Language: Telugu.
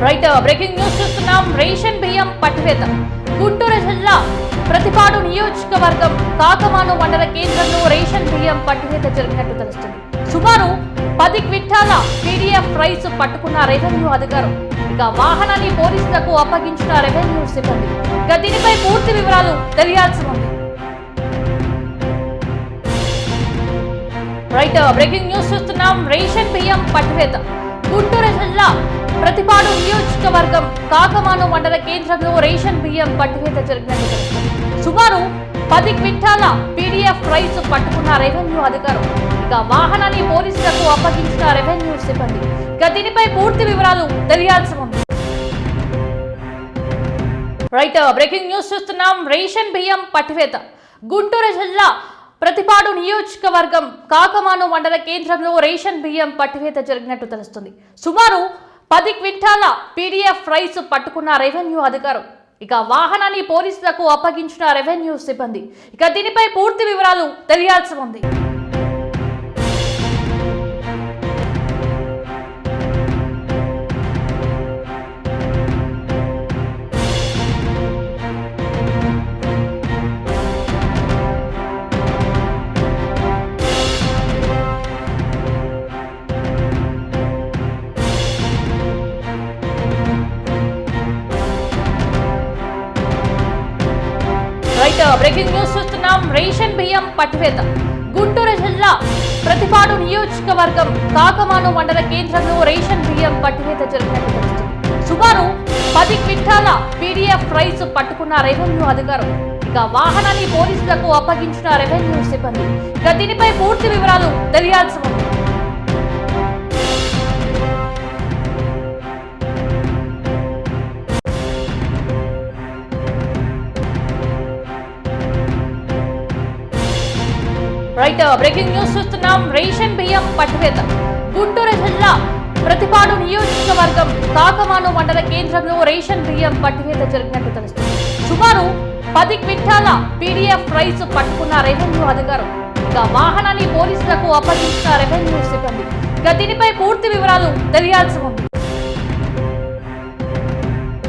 రైట్ బ్రేకింగ్ న్యూస్ చూస్తున్నాం. రేషన్ బియ్యం పట్టివేత. గుంటూరు జిల్లా ప్రతిపాడు నియోజకవర్గం కాకమాను మండల కేంద్రంలో రేషన్ బియ్యం పట్టివేత జరిగినట్టు తెలుస్తుంది. సుమారు 10 క్వింటాల పీడీఎఫ్ రైస్ పట్టుకున్న రెవెన్యూ అధికారులు ఇక వాహనాన్ని పోలీసులకు అప్పగించిన రెవెన్యూ సిబ్బంది. ఇక దీనిపై పూర్తి వివరాలు తెలియాల్సి ఉంది. రైట్ బ్రేకింగ్ న్యూస్ చూస్తున్నాం. రేషన్ బియ్యం పట్టివేత. గుంటూరు జిల్లా ప్రతిపాడు నియోజకవర్గం కాకమాను మండల కేంద్రంలో రేషన్ బియ్యం పట్టివేత జరిగినట్టు తెలుస్తుంది. సుమారు 10 క్వింటాల పీడీఎఫ్ రైస్ పట్టుకున్న రెవెన్యూ అధికారులు ఇక వాహనాన్ని పోలీసులకు అప్పగించిన రెవెన్యూ సిబ్బంది. ఇక దీనిపై పూర్తి వివరాలు తెలియాల్సి ఉంది. రైట్ బ్రేకింగ్ న్యూస్ చూస్తున్నాం. రేషన్ బియ్యం పట్టివేత. గుంటూరు జిల్లా ప్రతిపాడు నియోజకవర్గం కాకమాను మండల కేంద్రంలో రేషన్ బియ్యం పట్టివేత జరిగినట్టు తెలుస్తుంది. సుమారు 10 క్వింటాల పీడీఎఫ్ రైస్ పట్టుకున్న రెవెన్యూ అధికారులు ఇక వాహనాన్ని పోలీసులకు అప్పగించిన రెవెన్యూ సిబ్బంది. ఇక దీనిపై పూర్తి వివరాలు తెలియాల్సి ఉంది. రైట్ బ్రేకింగ్ న్యూస్ చూస్తున్నాం. రేషన్ బియ్యం పట్టివేత. గుంటూరు జిల్లా ప్రతిపాడు నియోజకవర్గం కాకమాను మండల కేంద్రంలో రేషన్ బియ్యం పట్టివేత జరిగినట్టు తెలుస్తుంది. సుమారు 10 క్వింటాల పీడీఎఫ్ రైస్ పట్టుకున్న రెవెన్యూ అధికారులు ఇక వాహనాన్ని పోలీసులకు అప్పగించిన రెవెన్యూ సిబ్బంది. ఇక దీనిపై పూర్తి వివరాలు తెలియాల్సి ఉంది. రైట్ బ్రేకింగ్ న్యూస్ చూస్తున్నాం. రేషన్ బియ్యం పట్టివేత. గుంటూరు జిల్లా ప్రతిపాడు నియోజకవర్గం కాకమాను మండల కేంద్రంలో రేషన్ బియ్యం పట్టివేత జరిగినట్టు తెలుస్తుంది. సుమారు 10 క్వింటాల పీడీఎఫ్ రైస్ పట్టుకున్న రెవెన్యూ అధికారులు ఇక వాహనాన్ని పోలీసులకు అప్పగించిన రెవెన్యూ సిబ్బంది. ఇక దీనిపై పూర్తి వివరాలు తెలియాల్సి ఉంది.